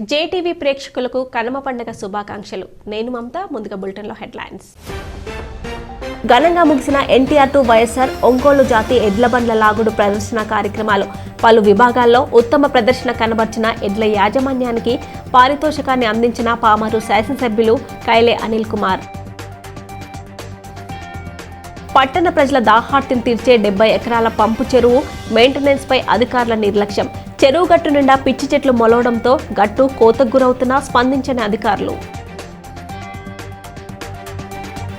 JTV ప్రేక్షకులకు కనుమ పండుగ శుభాకాంక్షలు. నేను మమత. ముందుగా బులెటిన్లో హెడ్లైన్స్. ఘనంగా ముగిసిన ఎన్టీఆర్ టు వైఎస్ఆర్ ఒంగోలు జాతి ఎడ్ల బండ్ల లాగుడు ప్రదర్శన కార్యక్రమాలు. పలు విభాగాల్లో ఉత్తమ ప్రదర్శన కనబర్చిన ఎడ్ల యాజమాన్యానికి పారితోషికాన్ని అందించిన పామరు శాసనసభ్యులు కైలే అనిల్ కుమార్. పట్టణ ప్రజల దాహార్తిని తీర్చే 70 ఎకరాల పంపు చెరువు మెయింటెనెన్స్ పై అధికారుల నిర్లక్ష్యం. చెరువు గట్టు నిండా పిచ్చి చెట్లు మొలవడంతో గట్టు కోతకు గురవుతున్నా స్పందించని అధికారులు.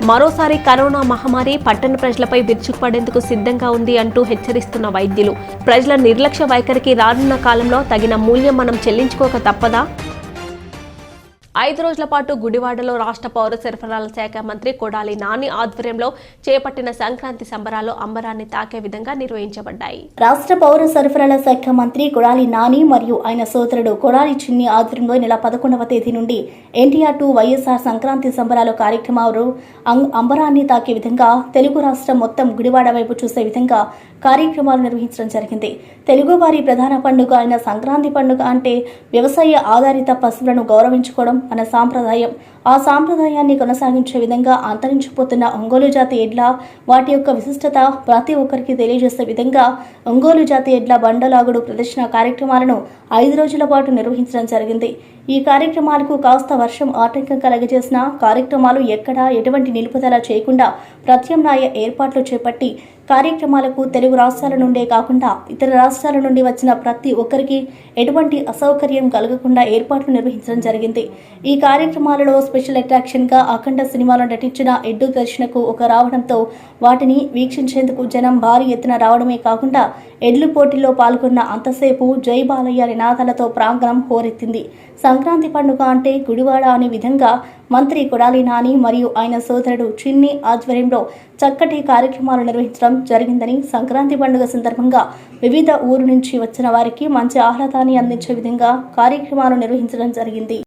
మరోసారి కరోనా మహమ్మారి పట్టణ ప్రజలపై విరుచుకుపడేందుకు సిద్ధంగా ఉంది అంటూ హెచ్చరిస్తున్న వైద్యులు. ప్రజల నిర్లక్ష్య వైఖరికి రానున్న కాలంలో తగిన మూల్యం మనం చెల్లించుకోక తప్పదా? 5 రోజుల పాటు గుడివాడలో రాష్ట్ర పౌర సరఫరాల శాఖ మంత్రి కొడాలి నాని ఆధ్వర్యంలో చేపట్టిన సంక్రాంతి సంబరాలు అంబరాన్ని తాకే విధంగా నిర్వహించబడ్డాయి. రాష్ట్ర పౌర సరఫరాల శాఖ మంత్రి కొడాలి నాని మరియు ఆయన సోదరుడు కొడాలి చిన్ని ఆధ్వర్యంలో నెల 11వ తేదీ నుండి ఎన్టీఆర్ టు వైఎస్ఆర్ సంక్రాంతి సంబరాలు కార్యక్రమాలు అంబరాన్ని తాకే విధంగా తెలుగు రాష్ట్రం మొత్తం గుడివాడ వైపు చూసే విధంగా కార్యక్రమాలు నిర్వహించడం జరిగింది. తెలుగువారి ప్రధాన పండుగ అయిన సంక్రాంతి పండుగ అంటే వ్యవసాయ ఆధారిత పశువులను గౌరవించుకోవడం అనే సాంప్రదాయం. ఆ సాంప్రదాయాన్ని కొనసాగించే విధంగా అంతరించిపోతున్న ఒంగోలు జాతి ఎడ్ల వాటి యొక్క విశిష్టత ప్రతి ఒక్కరికి తెలియజేసే విధంగా ఒంగోలు జాతి ఎడ్ల బండలాగుడు ప్రదర్శన కార్యక్రమాలను 5 రోజుల పాటు నిర్వహించడం జరిగింది. ఈ కార్యక్రమాలకు కాస్త వర్షం ఆటంకం కలగజేసిన కార్యక్రమాలు ఎక్కడా ఎటువంటి నిలుపుదల చేయకుండా ప్రత్యామ్నాయ ఏర్పాట్లు చేపట్టి కార్యక్రమాలకు తెలుగు రాష్ట్రాల నుండే కాకుండా ఇతర రాష్ట్రాల నుండి వచ్చిన ప్రతి ఒక్కరికి ఎటువంటి అసౌకర్యం కలగకుండా ఏర్పాట్లు నిర్వహించడం జరిగింది. ఈ కార్యక్రమాలలో స్పెషల్ అట్రాక్షన్ గా అఖండ సినిమాలో నటించిన ఎడ్డు దర్శనకు ఒక రావడంతో వాటిని వీక్షించేందుకు జనం భారీ ఎత్తున రావడమే కాకుండా ఎడ్లు పోటీల్లో పాల్గొన్న అంతసేపు జై బాలయ్య నినాదాలతో ప్రాంగణం హోరెత్తింది. సంక్రాంతి పండుగ అంటే గుడివాడ అనే విధంగా మంత్రి కొడాలి నాని మరియు ఆయన సోదరుడు చిన్ని ఆధ్వర్యంలో చక్కటి కార్యక్రమాలు నిర్వహించడం జరిగిందని, సంక్రాంతి పండుగ సందర్భంగా వివిధ ఊరు నుంచి వచ్చిన వారికి మంచి ఆహ్లాదాన్ని అందించే విధంగా కార్యక్రమాలు నిర్వహించడం జరిగింది.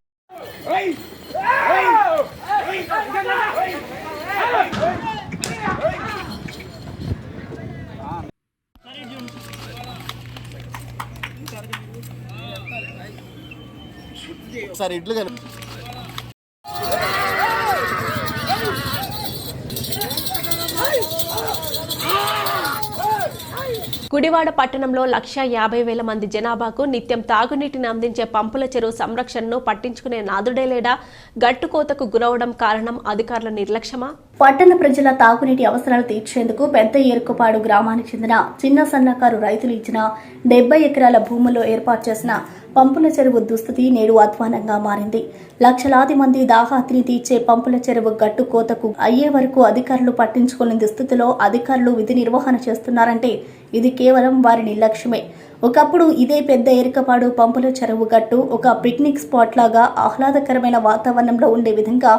గుడివాడ పట్టణంలో 150,000 మంది జనాభాకు నిత్యం తాగునీటిని అందించే పంపుల చెరువు సంరక్షణను పట్టించుకునే నాదుడే లేడా? గట్టు కోతకు గురవడం కారణం అధికారుల నిర్లక్ష్యమా? పట్టణ ప్రజల తాగునీటి అవసరాలు తీర్చేందుకు పెద్ద ఏరుకుపాడు గ్రామానికి చెందిన చిన్న సన్నకారు రైతులు ఇచ్చిన 70 ఎకరాల భూముల్లో ఏర్పాటు చేసిన పంపుల చెరువు దుస్థితి నేడు అధ్వానంగా మారింది. లక్షలాది మంది దాహార్తిని తీర్చే పంపుల చెరువు గట్టు కోతకు అయ్యే వరకు అధికారులు పట్టించుకోలేని దుస్థితిలో అధికారులు విధి నిర్వహణ చేస్తున్నారంటే ఇది కేవలం వారి నిర్లక్ష్యమే. ఒకప్పుడు ఇదే పెద్ద ఏరుకపాడు పంపుల చెరువు గట్టు ఒక పిక్నిక్ స్పాట్ లాగా ఆహ్లాదకరమైన వాతావరణంలో ఉండే విధంగా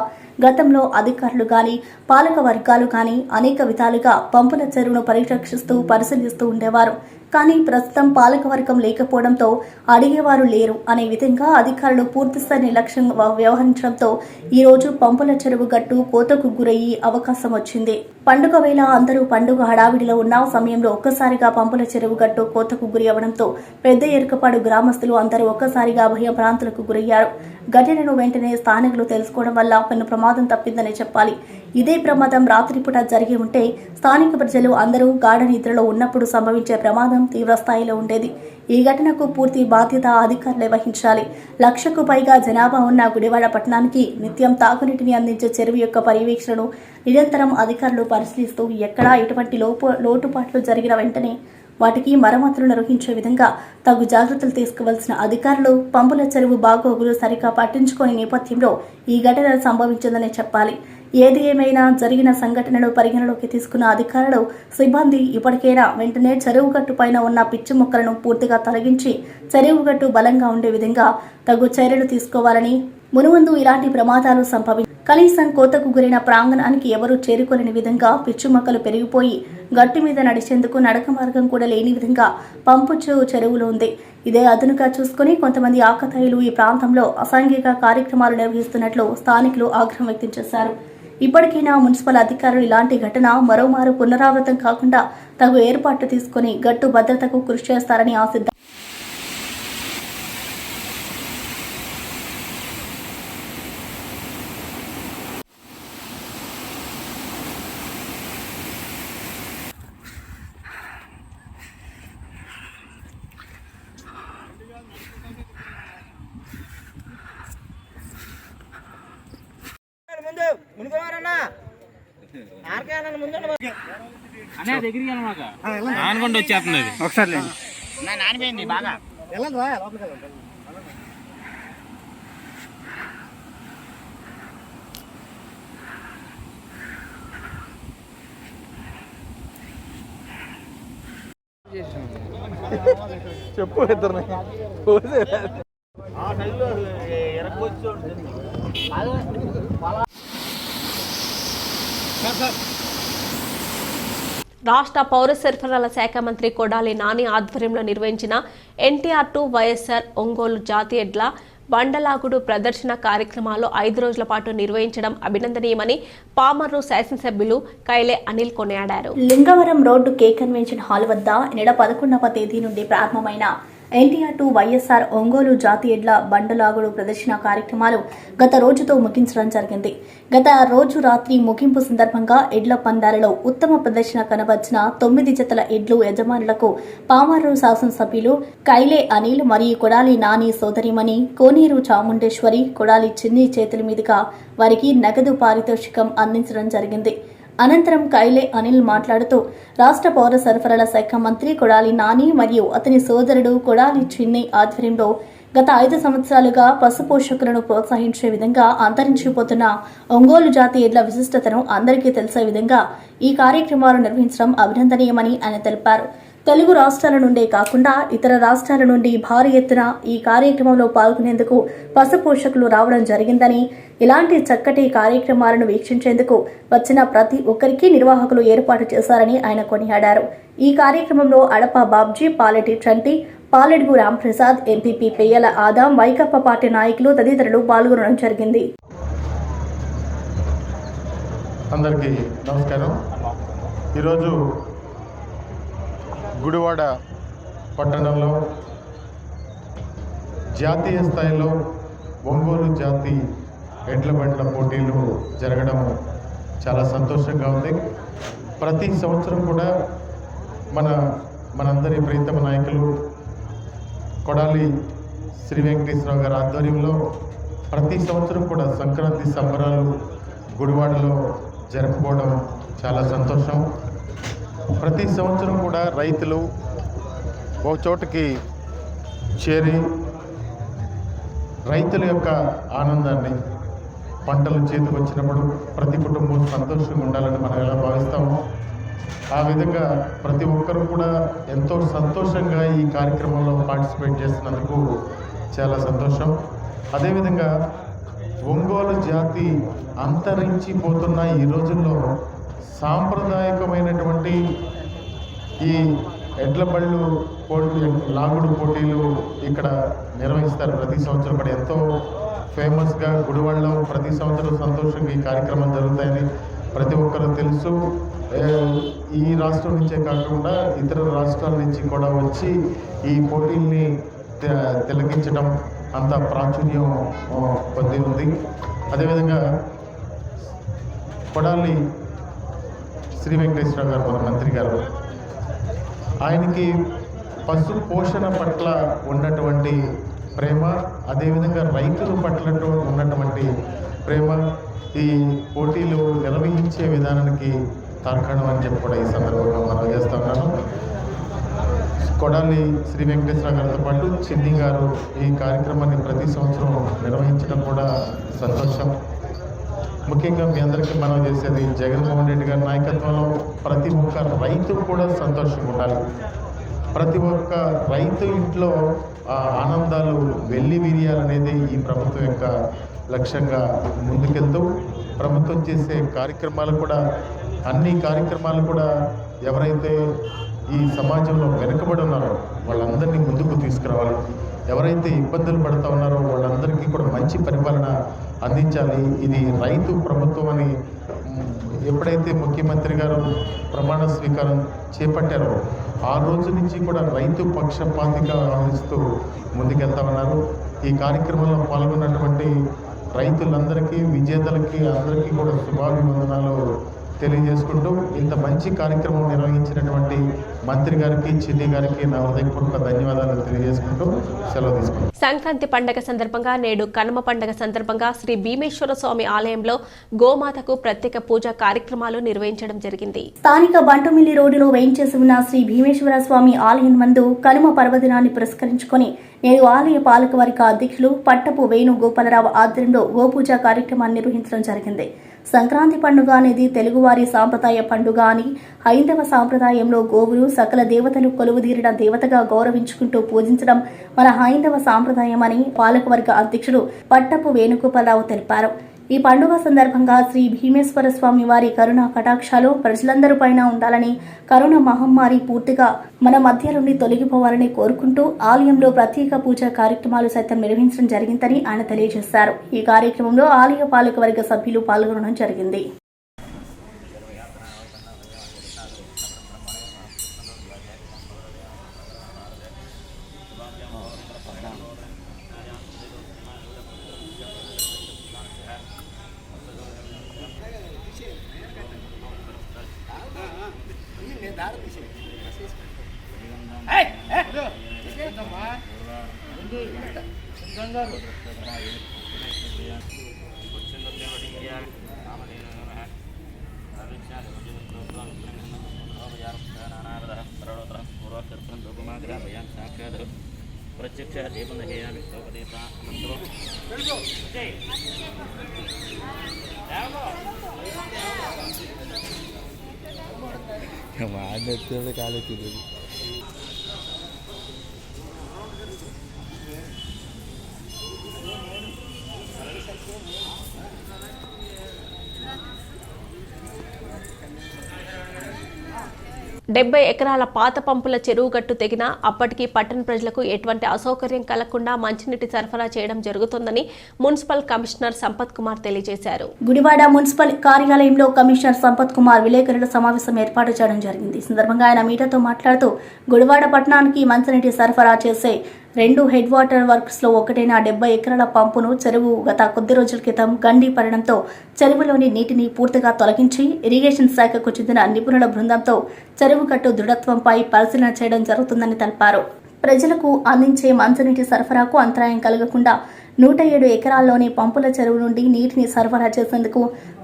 గతంలో అధికారులు గాని పాలక వర్గాలు గాని అనేక విధాలుగా పంపుల చెరువును పరిరక్షిస్తూ పరిశీలిస్తూ ఉండేవారు. కానీ ప్రస్తుతం పాలకవర్గం లేకపోవడంతో అడిగేవారు లేరు అనే విధంగా అధికారులు పూర్తిస్థాయి నిర్లక్ష్యంగా వ్యవహరించడంతో ఈ రోజు పంపుల చెరువు గట్టు కోతకు గురయ్యే అవకాశం వచ్చింది. పండుగ వేళ అందరూ పండుగ హడావిడిలో ఉన్న సమయంలో ఒక్కసారిగా పంపుల చెరువు గట్టు కోతకు గురి అవడంతో పెద్ద ఎరుకపాడు గ్రామస్తులు అందరూ ఒక్కసారిగా భయభ్రాంతులకు గురయ్యారు. ఘటనను వెంటనే స్థానికులు తెలుసుకోవడం వల్ల పెను ప్రమాదం తప్పిందనే చెప్పాలి. ఇదే ప్రమాదం రాత్రిపూట జరిగి ఉంటే స్థానిక ప్రజలు అందరూ గాఢ నిద్రలో ఉన్నప్పుడు సంభవించే ప్రమాదం తీవ్రస్థాయిలో ఉండేది. ఈ ఘటనకు పూర్తి బాధ్యత అధికారులే వహించాలి. 1,00,000కు పైగా జనాభా ఉన్న గుడివాడ పట్టణానికి నిత్యం తాగునీటిని అందించే చెరువు యొక్క పర్యవేక్షణను నిరంతరం అధికారులు పరిశీలిస్తూ ఎక్కడా ఎటువంటి లోటుపాట్లు జరిగిన వెంటనే వాటికి మరమ్మతులు నిర్వహించే విధంగా తగు జాగ్రత్తలు తీసుకోవాల్సిన అధికారులు పంపుల చెరువు బాగోగులు సరిగా పట్టించుకోని నేపథ్యంలో ఈ ఘటన సంభవించిందనే చెప్పాలి. ఏది ఏమైనా జరిగిన సంఘటనను పరిగణలోకి తీసుకున్న అధికారులు సిబ్బంది ఇప్పటికైనా వెంటనే చెరువు గట్టు పైన ఉన్న పిచ్చి మొక్కలను పూర్తిగా తొలగించి చెరువు గట్టు బలంగా ఉండే విధంగా తగు చర్యలు తీసుకోవాలని, మునుముందు ఇలాంటి ప్రమాదాలు కనీసం కోతకు గురైన ప్రాంగణానికి ఎవరూ చేరుకోలేని విధంగా పిచ్చి మొక్కలు పెరిగిపోయి గట్టు మీద నడిచేందుకు నడక మార్గం కూడా లేని విధంగా పంపు చెరువులో ఉంది. ఇదే అదునుగా చూసుకుని కొంతమంది ఆకతాయిలు ఈ ప్రాంతంలో అసాంఘిక కార్యక్రమాలు నిర్వహిస్తున్నట్లు స్థానికులు ఆగ్రహం వ్యక్తం చేశారు. ఇప్పటికైనా మున్సిపల్ అధికారులు ఇలాంటి ఘటన మరోమారు పునరావృతం కాకుండా తగు ఏర్పాట్లు తీసుకుని గట్టు భద్రతకు కృషి చేస్తారని ఆశిద్దాం. నానకుండా వచ్చేస్తుంది ఒకసారి నానిపోయింది బాగా. చెప్పు ఇద్దరు రాష్ట్ర పౌర సరఫరాల శాఖ మంత్రి కొడాలి నాని ఆధ్వర్యంలో నిర్వహించిన NTR2 వైఎస్ఆర్ ఒంగోలు జాతి ఎడ్ల బండలాగుడు ప్రదర్శన కార్యక్రమాల్లో 5 రోజుల పాటు నిర్వహించడం అభినందనీయమని పామర్రు శాసనసభ్యులు కైలే అనిల్ కొనియాడారు. లింగవరం రోడ్డు కే కన్వెన్షన్ హాల్ వద్ద నెల 11వ తేదీ నుండి ప్రారంభమైన NTR2 వైఎస్ఆర్ ఒంగోలు జాతి ఎడ్ల బండలాగుడు ప్రదర్శన కార్యక్రమాలు గత రోజుతో ముగించడం జరిగింది. గత రోజు రాత్రి ముగింపు సందర్భంగా ఎడ్ల పందాలలో ఉత్తమ ప్రదర్శన కనబర్చిన 9 జతల ఎడ్లు యజమానులకు పామర్రు శాసనసభ్యులు కైలే అనిల్ మరియు కొడాలి నాని సోదరిమణి కోనేరు చాముండేశ్వరి కొడాలి చిన్ని చేతుల మీదుగా వారికి నగదు పారితోషికం అందించడం జరిగింది. అనంతరం కైలే అనిల్ మాట్లాడుతూ రాష్ట్ర పౌర సరఫరాల శాఖ మంత్రి కొడాలి నాని మరియు అతని సోదరుడు కొడాలి చిన్ని ఆధ్వర్యంలో గత 5 సంవత్సరాలుగా పశు పోషకులను ప్రోత్సహించే విధంగా అంతరించిపోతున్న ఒంగోలు జాతి ఎడ్ల విశిష్టతను అందరికీ తెలిసే విధంగా ఈ కార్యక్రమాలు నిర్వహించడం అభినందనీయమని ఆయన తెలిపారు. తెలుగు రాష్ట్రాల నుండే కాకుండా ఇతర రాష్ట్రాల నుండి భారీ ఎత్తున ఈ కార్యక్రమంలో పాల్గొనేందుకు పశు పోషకులు రావడం జరిగిందని, ఇలాంటి చక్కటి కార్యక్రమాలను వీక్షించేందుకు వచ్చిన ప్రతి ఒక్కరికి నిర్వాహకులు ఏర్పాటు చేశారని ఆయన కొనియాడారు. ఈ కార్యక్రమంలో అడప బాబ్జీ, పాలెటి చంటి, పాలెడుగు రాంప్రసాద్, ఎంపీపీ పెయ్యల ఆదాం, వైకాపా పార్టీ నాయకులు తదితరులు పాల్గొనడం జరిగింది. అందరికీ నమస్కారం. ఈరోజు గుడివాడ పట్టణంలో జాతీయ స్థాయిలో ఒంగోలు జాతి ఎడ్ల బండ్ల పోటీలు జరగడం చాలా సంతోషంగా ఉంది. ప్రతి సంవత్సరం కూడా మనందరి ప్రీతమ నాయకులు కొడాలి శ్రీ వెంకటేశ్వరరావు గారి ఆధ్వర్యంలో ప్రతి సంవత్సరం కూడా సంక్రాంతి సంబరాలు గుడివాడలో జరుపుకోవడం చాలా సంతోషం. ప్రతి సంవత్సరం కూడా రైతులు ఒక చోటకి చేరి రైతుల యొక్క ఆనందాన్ని, పంటలు చేతికి వచ్చినప్పుడు ప్రతి కుటుంబం సంతోషంగా ఉండాలని మనం ఎలా భావిస్తామో ఆ విధంగా ప్రతి ఒక్కరు కూడా ఎంతో సంతోషంగా ఈ కార్యక్రమంలో పార్టిసిపేట్ చేస్తున్నందుకు చాలా సంతోషం. అదేవిధంగా ఒంగోలు జాతి అంతరించిపోతున్న ఈ రోజుల్లో సాంప్రదాయకమైనటువంటి ఈ ఎడ్ల బళ్ళు లాగుడు పోటీలు ఇక్కడ నిర్వహిస్తారు. ప్రతి సంవత్సరం కూడా ఎంతో ఫేమస్గా గుడివాడలో ప్రతి సంవత్సరం సంతోషంగా ఈ కార్యక్రమం జరుగుతాయని ప్రతి ఒక్కరు తెలుసు. ఈ రాష్ట్రం నుంచే కాకుండా ఇతర రాష్ట్రాల నుంచి కూడా వచ్చి ఈ పోటీల్ని తిలకించడం అంత ప్రాచుర్యం పొంది ఉంది. అదేవిధంగా కొడాలి శ్రీ వెంకటేశ్వరరావు గారు మన మంత్రి గారు, ఆయనకి పశు పోషణ పట్ల ఉన్నటువంటి ప్రేమ, అదేవిధంగా రైతుల పట్ల ఉన్నటువంటి ప్రేమ ఈ పోటీలు నిర్వహించే విధానానికి తార్కాణం అని చెప్పి కూడా ఈ సందర్భంగా మనం చేస్తా ఉన్నాను. కొడాలి శ్రీ వెంకటేశ్వరరావు గారితో పాటు చిన్ని గారు ఈ కార్యక్రమాన్ని ప్రతి సంవత్సరం నిర్వహించడం కూడా సంతోషం. ముఖ్యంగా మీ అందరికీ మనం చేసేది జగన్మోహన్ రెడ్డి గారి నాయకత్వంలో ప్రతి ఒక్క రైతు కూడా సంతోషంగా ఉండాలి. ప్రతి ఒక్క రైతు ఇంట్లో ఆనందాలు వెల్లి విరియాలనేది ఈ ప్రభుత్వం యొక్క లక్ష్యంగా ముందుకెళ్తూ ప్రభుత్వం చేసే కార్యక్రమాలు కూడా అన్ని కార్యక్రమాలు కూడా ఎవరైతే ఈ సమాజంలో వెనుకబడి ఉన్నారో వాళ్ళందరినీ ముందుకు తీసుకురావాలి. ఎవరైతే ఇబ్బందులు పడుతూ ఉన్నారో వాళ్ళందరికీ కూడా మంచి పరిపాలన అందించాలి. ఇది రైతు ప్రభుత్వం అని ఎప్పుడైతే ముఖ్యమంత్రి గారు ప్రమాణ స్వీకారం చేపట్టారో ఆ రోజు నుంచి కూడా రైతు పక్షపాతిగా వ్యవహరిస్తూ ముందుకెళ్తా ఉన్నారు. ఈ కార్యక్రమంలో పాల్గొన్నటువంటి రైతులందరికీ, విజేతలకి అందరికీ కూడా శుభాభివందనాలు తెలియజేసుకుంటూ ఇంత మంచి కార్యక్రమం నిర్వహించినటువంటి మంత్రి గారికి, చిన్ని గారికి నా హృదయపూర్వక ధన్యవాదాలు తెలియజేసుకుంటూ సెలవు తీసుకుంటాం. సంక్రాంతి పండగ సందర్భంగా నేడు కనుమ పండగ సందర్భంగా శ్రీ భీమేశ్వర స్వామి ఆలయంలో గోమాతకు ప్రత్యేక పూజా కార్యక్రమాలు నిర్వహించడం జరిగింది. స్థానిక బంటుమిల్లి రోడ్డులో వేయించేసి ఉన్న శ్రీ భీమేశ్వర స్వామి ఆలయం నందు కనుమ పర్వదినాన్ని పురస్కరించుకొని నేడు ఆలయ పాలకవర్గ అధ్యక్షులు పట్టపు వేణు గోపాలరావు ఆధ్వర్యంలో గోపూజ కార్యక్రమాన్ని నిర్వహించడం జరిగింది. సంక్రాంతి పండుగ అనేది తెలుగువారి సాంప్రదాయ పండుగ అని, హైందవ సాంప్రదాయంలో గోవులు సకల దేవతలు కొలువుదీరిన దేవతగా గౌరవించుకుంటూ పూజించడం మన హైందవ సాంప్రదాయం అని పాలకవర్గ అధ్యక్షుడు పట్టపు వేణుగోపాలరావు తెలిపారు. ఈ పండుగ సందర్భంగా శ్రీ భీమేశ్వర స్వామి వారి కరుణా కటాక్షాలు ప్రజలందరి పైన ఉండాలని, కరోనా మహమ్మారి పూర్తిగా మన మధ్య నుండి తొలగిపోవాలని కోరుకుంటూ ఆలయంలో ప్రత్యేక పూజా కార్యక్రమాలు సైతం నిర్వహించడం జరిగిందని ఆయన తెలియజేశారు. ఈ కార్యక్రమంలో ఆలయ పాలకవర్గ సభ్యులు పాల్గొనడం జరిగింది. ప్రత్యక్ష దీపం చేయాలి. కాలేదు. డెబ్బై ఎకరాల పాత పంపుల చెరువు గట్టు తెగినా అప్పటికి పట్టణ ప్రజలకు ఎటువంటి అసౌకర్యం కలగకుండా మంచినీటి సరఫరా చేయడం జరుగుతుందని మున్సిపల్ కమిషనర్ సంపత్ కుమార్ తెలియజేశారు. గుడివాడ మున్సిపల్ కార్యాలయంలో కమిషనర్ సంపత్ కుమార్ విలేకరుల సమావేశం ఏర్పాటు చేయడం జరిగింది. ఈ సందర్భంగా ఆయన మీడియాతో మాట్లాడుతూ గుడివాడ పట్టణానికి మంచినీటి సరఫరా చేసే 2 హెడ్ వాటర్ వర్క్స్ లో ఒకటైన 70 ఎకరాల పంపును చెరువు గత కొద్ది రోజుల క్రితం గండి పడడంతో చెరువులోని నీటిని పూర్తిగా తొలగించి ఇరిగేషన్ శాఖకు చెందిన నిపుణుల బృందంతో చెరువు కట్టు దృఢత్వంపై పరిశీలన చేయడం జరుగుతుందని తెలిపారు. ప్రజలకు అందించే మంచినీటి సరఫరాకు అంతరాయం కలగకుండా 107 ఎకరాల్లోని పంపుల చెరువు నుండి నీటిని సరఫరా చేసేందుకు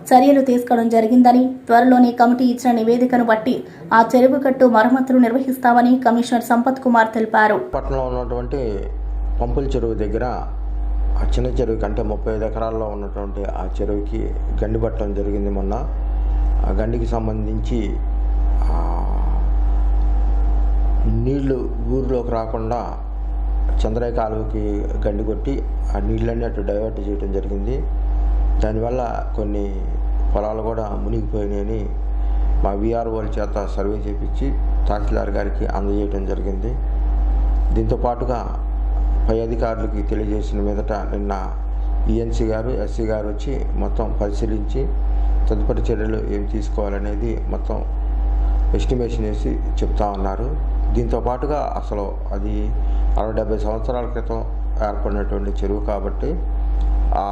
చర్యలు తీసుకోవడం జరిగిందని, త్వరలోనే కమిటీ ఇచ్చిన నివేదికను బట్టి ఆ చెరువు కట్టు మరమ్మతులు నిర్వహిస్తామని కమిషనర్ సంపత్ కుమార్ తెలిపారు. పట్టణంలో ఉన్నటువంటి పంపుల చెరువు దగ్గర ఆ చిన్న చెరువు కంటే 35 ఎకరాల్లో ఉన్నటువంటి ఆ చెరువుకి గండి పట్టడం జరిగింది. మొన్న ఆ గండికి సంబంధించి నీళ్లు ఊరిలోకి రాకుండా చంద్రయ్య కాలువకి గండి కొట్టి ఆ నీళ్ళన్నీ అటు డైవర్ట్ చేయడం జరిగింది. దానివల్ల కొన్ని పొలాలు కూడా మునిగిపోయినాయని మా వీఆర్ఓల చేత సర్వే చేపించి తహసీల్దార్ గారికి అందజేయడం జరిగింది. దీంతో పాటుగా పై అధికారులకి తెలియజేసిన మీదట నిన్న ఈఎన్సీ గారు, ఎస్సీ గారు వచ్చి మొత్తం పరిశీలించి తదుపరి చర్యలు ఏమి తీసుకోవాలనేది మొత్తం ఎస్టిమేషన్ వేసి చెప్తా ఉన్నారు. దీంతో పాటుగా అసలు అది 60-70 సంవత్సరాల క్రితం ఏర్పడినటువంటి చెరువు కాబట్టి ఆ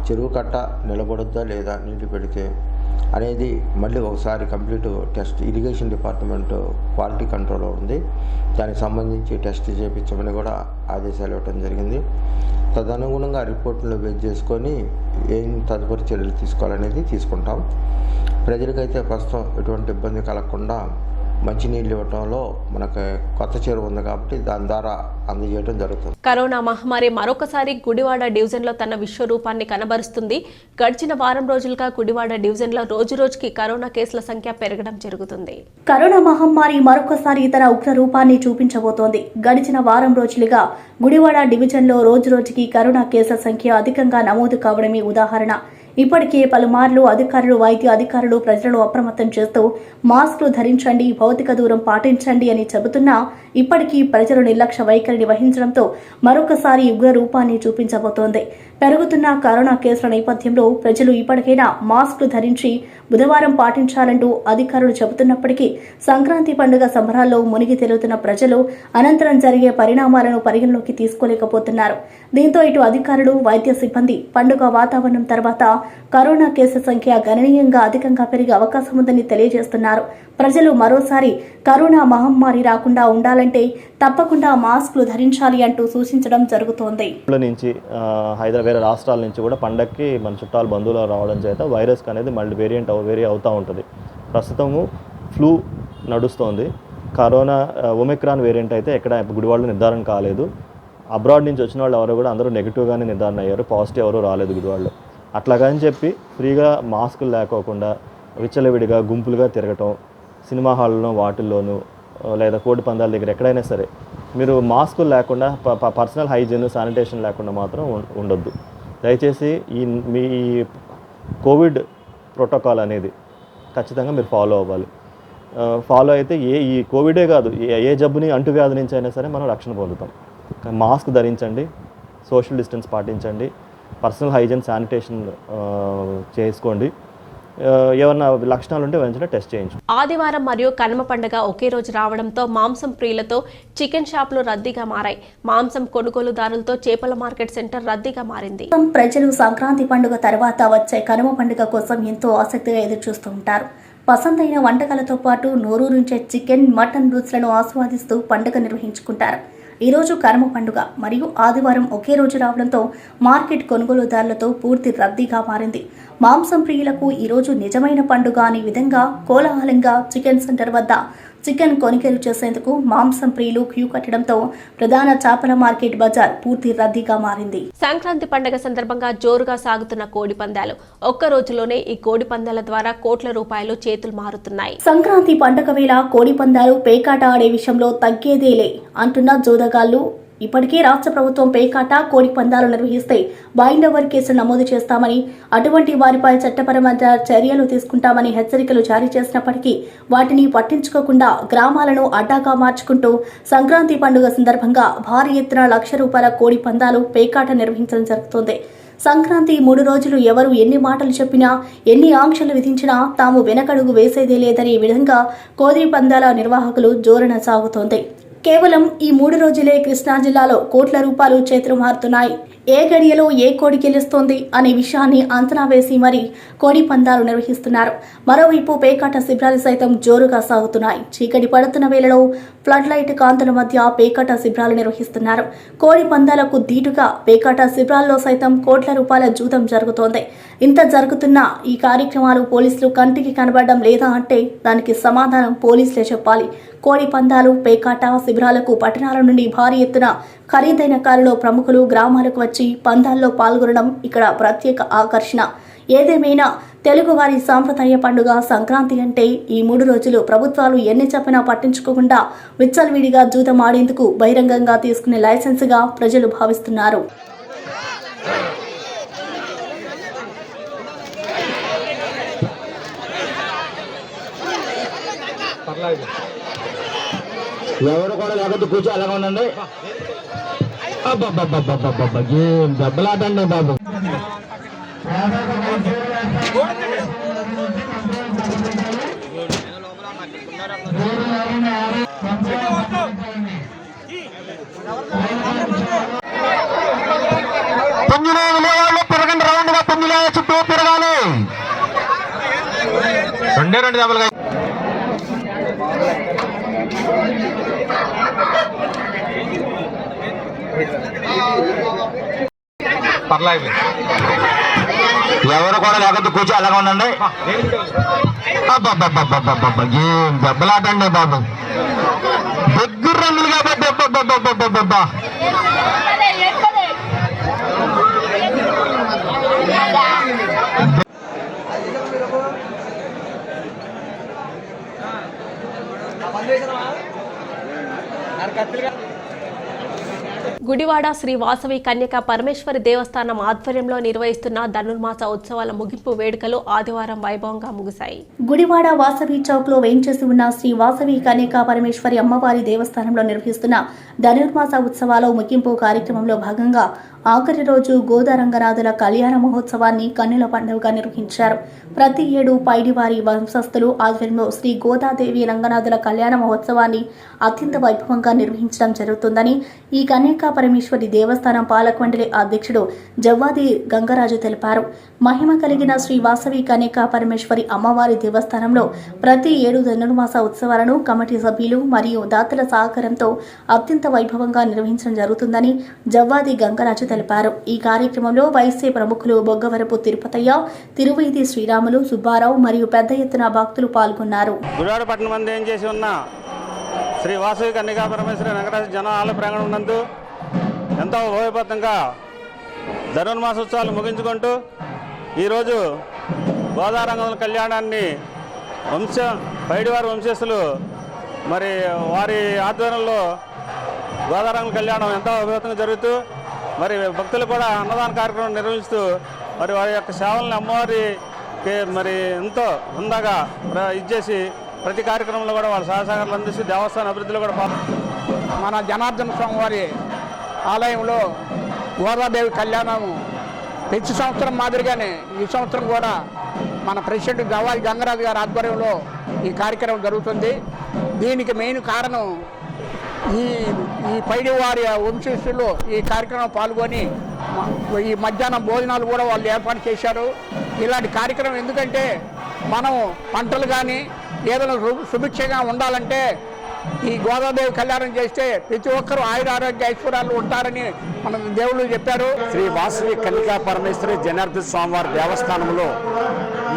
చెరువు కట్ట నిలబడుద్దా లేదా నీళ్లు పెడితే అనేది మళ్ళీ ఒకసారి complete test irrigation department quality కంట్రోల్లో ఉంది. దానికి సంబంధించి టెస్ట్ చేయించమని కూడా ఆదేశాలు ఇవ్వడం జరిగింది. తదనుగుణంగా రిపోర్టులు బేస్ చేసుకొని ఏం తదుపరి చర్యలు తీసుకోవాలనేది తీసుకుంటాం. ప్రజలకైతే ప్రస్తుతం ఎటువంటి ఇబ్బంది కలగకుండా మంచినీళ్ళు ఇవ్వడంలో మనకు కొత్త చెరువు ఉంది కాబట్టి దాని ద్వారా అందజేయడం జరుగుతుంది. కరోనా మహమ్మారి మరొకసారి గుడివాడ డివిజన్లో తన విశ్వరూపాన్ని కనబరుస్తుంది. గడిచిన వారం రోజులుగా గుడివాడ డివిజన్లో రోజురోజుకి కరోనా కేసుల సంఖ్య పెరగడం జరుగుతుంది. కరోనా మహమ్మారి మరొకసారి తన ఉగ్ర రూపాన్ని చూపించబోతోంది. గడిచిన వారం రోజులుగా గుడివాడ డివిజన్లో రోజురోజుకి కరోనా కేసుల సంఖ్య అధికంగా నమోదు కావడమే ఉదాహరణ. ఇప్పటికే పలుమార్లు అధికారులు, వైద్య అధికారులు ప్రజలను అప్రమత్తం చేస్తూ మాస్కులు ధరించండి, భౌతిక దూరం పాటించండి అని చెబుతున్నా ఇప్పటికీ ప్రజలు నిర్లక్ష్య వైఖరిని వహించడంతో మరొకసారి ఉగ్ర రూపాన్ని చూపించబోతోంది. పెరుగుతున్న కరోనా కేసుల నేపథ్యంలో ప్రజలు ఇప్పటికైనా మాస్కులు ధరించి బుధవారం పాటించాలంటూ అధికారులు చెబుతున్నప్పటికీ సంక్రాంతి పండుగ సంబరాల్లో మునిగి తేలుతున్న ప్రజలు అనంతరం జరిగే పరిణామాలను పరిగణలోకి తీసుకోలేకపోతున్నారు. దీంతో ఇటు అధికారులు, వైద్య సిబ్బంది పండుగ వాతావరణం తర్వాత కరోనా కేసుల సంఖ్య గణనీయంగా అధికంగా పెరిగే అవకాశం ఉందని తెలియజేస్తున్నారు. ప్రజలు మరోసారి కరోనా మహమ్మారి రాకుండా ఉండాలంటే తప్పకుండా మాస్కులు ధరించాలి అంటూ సూచించడం జరుగుతోంది. నుంచి వేరే రాష్ట్రాల నుంచి కూడా పండక్కి మన చుట్టాలు బంధువులు రావడం చేత వైరస్ అనేది మళ్ళీ వేరీ అవుతూ ఉంటుంది. ప్రస్తుతము ఫ్లూ నడుస్తోంది. కరోనా ఒమిక్రాన్ వేరియంట్ అయితే ఎక్కడ గుడివాడలో నిర్ధారణ కాలేదు. అబ్రాడ్ నుంచి వచ్చిన వాళ్ళు ఎవరు కూడా అందరూ నెగిటివ్గానే నిర్ధారణ అయ్యారు, పాజిటివ్ ఎవరు రాలేదు గుడివాడలో. అట్లాగని చెప్పి ఫ్రీగా మాస్కులు లేకోకుండా విచ్చలవిడిగా గుంపులుగా తిరగటం, సినిమా హాల్లో వాటిల్లోనూ లేదా కోడి పందాల దగ్గర ఎక్కడైనా సరే మీరు మాస్కులు లేకుండా పర్సనల్ హైజీన్ శానిటేషన్ లేకుండా మాత్రం ఉండొద్దు. దయచేసి మీ కోవిడ్ ప్రోటోకాల్ అనేది ఖచ్చితంగా మీరు ఫాలో అవ్వాలి. ఫాలో అయితే ఈ కోవిడే కాదు, ఏ జబ్బుని అంటువ్యాధి నుంచి అయినా సరే మనం రక్షణ పొందుతాం. మాస్క్ ధరించండి, సోషల్ డిస్టెన్స్ పాటించండి, పర్సనల్ హైజీన్ శానిటేషన్ చేసుకోండి. ఏమన్నా లక్షణాలు ఉంటే వెంటనే టెస్ట్ చేయించు. ఆదివారం మరియు కనుమ పండుగ ఒకే రోజు రావడంతో మాంసం ప్రియులతో చికెన్ షాపులు రద్దీగా మారాయి. మాంసం కొనుగోలుదారులతో చేపల మార్కెట్ సెంటర్ రద్దీగా మారింది. ప్రజలు సంక్రాంతి పండుగ తర్వాత వచ్చే కనుమ పండుగ కోసం ఎంతో ఆసక్తిగా ఎదురుచూస్తూ ఉంటారు. పసందైన వంటకాలతో పాటు నోరూరించే చికెన్, మటన్ రుచులను ఆస్వాదిస్తూ పండుగ నిర్వహించుకుంటారు. ఈరోజు కనుమ పండుగ మరియు ఆదివారం ఒకే రోజు రావడంతో మార్కెట్ కొనుగోలుదారులతో పూర్తి రద్దీగా మారింది. మాంసం ప్రియులకు ఈరోజు నిజమైన పండుగ అనే విధంగా కోలాహలంగా చికెన్ సెంటర్ వద్ద చికెన్ కొనుగోలు చేసేందుకు మాంసం ప్రియులు క్యూ కట్టడంతో ప్రధాన చేపల మార్కెట్ బజార్ పూర్తి రద్దీగా మారింది. సంక్రాంతి పండుగ సందర్భంగా జోరుగా సాగుతున్న కోడి పందాలు. ఒక్క రోజులోనే ఈ కోడి పందాల ద్వారా కోట్ల రూపాయలు చేతులు మారుతున్నాయి. సంక్రాంతి పండుగ వేళ కోడి పందాలు పేకాట ఆడే విషయంలో తగ్గేదేలే అంటున్న జోదగాళ్లు. ఇప్పటికే రాష్ట్ర ప్రభుత్వం పేకాట, కోడి పందాలు నిర్వహిస్తే బైండ్ ఓవర్ కేసులు నమోదు చేస్తామని, అటువంటి వారిపై చట్టపరమైన చర్యలు తీసుకుంటామని హెచ్చరికలు జారీ చేసినప్పటికీ వాటిని పట్టించుకోకుండా గ్రామాలను అడ్డాగా మార్చుకుంటూ సంక్రాంతి పండుగ సందర్భంగా భారీ ఎత్తున ₹1,00,000 కోడి పందాలు, పేకాట నిర్వహించడం జరుగుతోంది. సంక్రాంతి 3 రోజులు ఎవరు ఎన్ని మాటలు చెప్పినా, ఎన్ని ఆంక్షలు విధించినా తాము వెనకడుగు వేసేదే లేదనే విధంగా కోడి పందాల నిర్వాహకులు జోరణ సాగుతోంది. కేవలం ఈ 3 రోజులే కృష్ణా జిల్లాలో కోట్ల రూపాయలు చేతులు మారుతున్నాయి. ఏ గడియలో ఏ కోడి గెలుస్తోంది అనే విషయాన్ని అంచనా వేసి మరీ కోడి పందాలు నిర్వహిస్తున్నారు. మరోవైపు పేకాట శిబిరాలు సైతం జోరుగా సాగుతున్నాయి. చీకటి పడుతున్న వేళలో ఫ్లడ్ లైట్ కాంతుల మధ్య పేకాట శిబిరాలు నిర్వహిస్తున్నారు. కోడి పందాలకు దీటుగా పేకాట శిబిరాల్లో సైతం కోట్ల రూపాయల జూదం జరుగుతోంది. ఇంత జరుగుతున్న ఈ కార్యక్రమాలు పోలీసులు కంటికి కనబడడం లేదా అంటే దానికి సమాధానం పోలీసులే చెప్పాలి. కోడి పందాలు, పేకాట శిబిరాలకు పట్టణాల నుండి భారీ ఎత్తున ఖరీదైన కారులో ప్రముఖులు గ్రామాలకు వచ్చి పందాల్లో పాల్గొనడం ఇక్కడ ప్రత్యేక ఆకర్షణ. ఏదేమైనా తెలుగువారి సాంప్రదాయ పండుగ సంక్రాంతి అంటే ఈ 3 రోజులు ప్రభుత్వాలు ఎన్ని చెప్పినా పట్టించుకోకుండా విచ్చలవిడిగా జూదం ఆడేందుకు బహిరంగంగా తీసుకునే లైసెన్సుగా ప్రజలు భావిస్తున్నారు. ఎవరు కూడా లేకపోతే కూర్చో అలాగా ఉండండి. ఏం దెబ్బలాటండి బాబు. తిరగండి, రౌండ్ గా పుంజులే చుట్టూ తిరగాలి. 2 దెబ్బలుగా పర్లేదు. ఎవరు కూడా లేకపోతే కూర్చో అలాగా ఉండండి. ఏం దెబ్బలాటండి బాబు. దగ్గర రంగులు కాబట్టి గుడివాడ శ్రీ వాసవి కన్యకా పరమేశ్వరి దేవస్థానం ఆధ్వర్యంలో నిర్వహిస్తున్న ధనుర్మాస ఉత్సవాల ముగింపు వేడుకలు ఆదివారం వైభవంగా ముగిశాయి. గుడివాడ వాసవి చౌక్ లో వేయించేసి ఉన్న శ్రీ వాసవి కన్యకా పరమేశ్వరి అమ్మవారి దేవస్థానంలో నిర్వహిస్తున్న ధనుర్మాస ఉత్సవాల ముగింపు కార్యక్రమంలో భాగంగా ఆఖరి రోజు గోదారంగనాథుల కళ్యాణ మహోత్సవాన్ని కన్నుల పండుగగా నిర్వహించారు. ప్రతి ఏడు పైడివారి వంశస్థులు ఆధ్వర్యంలో శ్రీ గోదాదేవి రంగనాథుల కళ్యాణ మహోత్సవాన్ని అత్యంత వైభవంగా నిర్వహించడం జరుగుతుందని, ఈ కన్యకా కన్యకా పరమేశ్వరి దేవస్థానం పాలక మండలి అధ్యక్షుడు జవ్వాది గంగరాజు తెలిపారు. మహిమ కలిగిన శ్రీ వాసవి కన్యకా పరమేశ్వరి అమ్మవారి దేవస్థానంలో ప్రతి 7 ధనుర్మాస ఉత్సవాలను కమిటీ సభ్యులు మరియు దాతల సహకారంతో అత్యంత వైభవంగా నిర్వహించడం జరుగుతుందని జవ్వాది గంగరాజు తెలిపారు. ఈ కార్యక్రమంలో వైసీ ప్రముఖులు బొగ్గవరపు తిరుపతయ్య, తిరువైది శ్రీరాములు, సుబ్బారావు మరియు పెద్ద ఎత్తున భక్తులు పాల్గొన్నారు. గుడివాడపట్నం మంది ఏం చేసి ఉన్న శ్రీ వాసవి కన్యకా పరమేశ్వరి వెంకటేశ్వర జన ఆలయ ప్రాంగణం నందు ఎంతో వైభవంతంగా ధనుర్మాసోత్సవాలు ముగించుకుంటూ ఈరోజు గోదారంగం కళ్యాణాన్ని పైడివారి వంశస్థులు మరి వారి ఆధ్వర్యంలో గోదారంగం కళ్యాణం ఎంతో వైభవంతంగా జరుగుతూ మరి భక్తులు కూడా అన్నదాన కార్యక్రమం నిర్వహిస్తూ మరి వారి యొక్క సేవలను అమ్మవారికి మరి ఎంతో హుందాగా ఇచ్చేసి ప్రతి కార్యక్రమంలో కూడా వాళ్ళ సహకారాలు అందిస్తూ దేవస్థాన అభివృద్ధిలో కూడా మన జనార్దన స్వామి వారి ఆలయంలో గోదాదేవి కళ్యాణము ప్రతి సంవత్సరం మాదిరిగానే ఈ సంవత్సరం కూడా మన ప్రెసిడెంట్ జవ్వాది గంగరాజు గారి ఆధ్వర్యంలో ఈ కార్యక్రమం జరుగుతుంది. దీనికి మెయిన్ కారణం ఈ పైడివారి వంశస్థులు ఈ కార్యక్రమం పాల్గొని ఈ మధ్యాహ్నం భోజనాలు కూడా వాళ్ళు ఏర్పాటు చేశారు. ఇలాంటి కార్యక్రమం ఎందుకంటే మనం పంటలు కానీ ఏదైనా సుభిక్షంగా ఉండాలంటే ఈ గోదాదేవి కళ్యాణం చేస్తే ప్రతి ఒక్కరూ ఆయురారోగ్య ఐశ్వర్యాలు ఉంటారని మన దేవుళ్ళు చెప్పారు. శ్రీ వాసవి కన్యకా పరమేశ్వరి జనార్దన స్వామివారి దేవస్థానంలో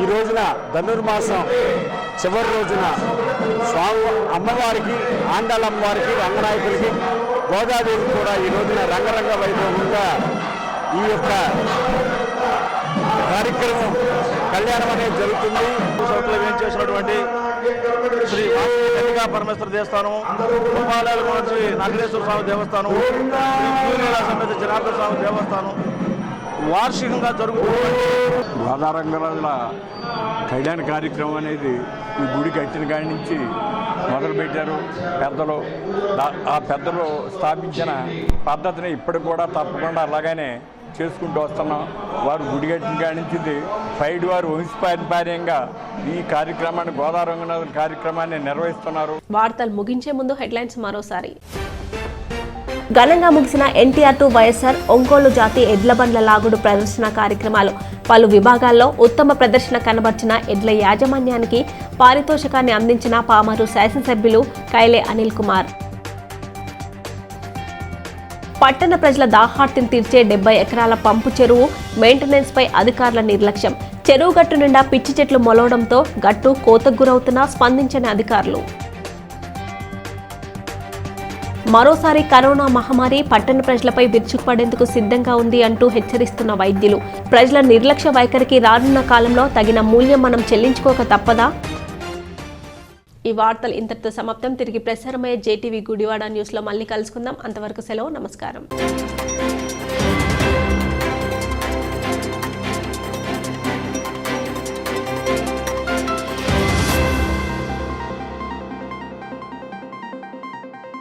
ఈ రోజున ధనుర్మాసం చివరి రోజున స్వామి అమ్మవారికి, ఆండాళ్ళ అమ్మవారికి, రంగనాయకులకి, గోదాదేవి కూడా ఈ రోజున రంగరంగ వైభవంగా ఈ యొక్క కార్యక్రమం కళ్యాణం అనేది జరుగుతుంది. ఏం చేసినటువంటి శ్రీ వాసవి కన్యకా పరమేశ్వర దేవస్థానం, ఉపాలయాల శ్రీ నాగేశ్వర స్వామి దేవస్థానం, సమేత జనార్దన స్వామి దేవస్థానం వార్షికంగా జరుగుతుంది. గోదారంగరాజుల కళ్యాణ కార్యక్రమం అనేది ఈ గుడి కట్టిన కాడి నుంచి మొదలుపెట్టారు పెద్దలు. ఆ పెద్దలు స్థాపించిన పద్ధతిని ఇప్పటికి కూడా తప్పకుండా అలాగనే చేసుకుంటూ వస్తున్నాం. వారు గుడి కట్టిన కాడి నుంచి పైడివారు వంశపారంపర్యంగా ఈ కార్యక్రమాన్ని గోదారంగనాథ్ కార్యక్రమాన్ని నిర్వహిస్తున్నారు. వార్తలు ముగించే ముందు హెడ్లైన్స్ మరోసారి. ఘనంగా ముగిసిన ఎన్టీఆర్ టు వైఎస్ఆర్ ఒంగోలు జాతి ఎడ్ల బండ్ల లాగుడు ప్రదర్శన కార్యక్రమాలు. పలు విభాగాల్లో ఉత్తమ ప్రదర్శన కనబర్చిన ఎడ్ల యాజమాన్యానికి పారితోషికాన్ని అందించిన పామరు శాసనసభ్యులు కైలే అనిల్ కుమార్. పట్టణ ప్రజల దాహార్తిని తీర్చే 70 ఎకరాల పంపు చెరువు మెయింటెనెన్స్ పై అధికారుల నిర్లక్ష్యం. చెరువు గట్టు నిండా పిచ్చి చెట్లు మొలవడంతో గట్టు కోతకు గురవుతున్నా స్పందించని అధికారులు. మరోసారి కరోనా మహమ్మారి పట్టణ ప్రజలపై విరుచుకుపడేందుకు సిద్ధంగా ఉంది అంటూ హెచ్చరిస్తున్న వైద్యులు. ప్రజల నిర్లక్ష్య వైఖరికి రానున్న కాలంలో తగిన మూల్యం మనం చెల్లించుకోక తప్పదా? ఈ వార్తలు ఇంతటితో సమాప్తం. తిరిగి ప్రసారమయ్యే జేటీవీ గుడివాడ న్యూస్లో మళ్ళీ కలుసుకుందాం. అంతవరకు సెలవు. నమస్కారం.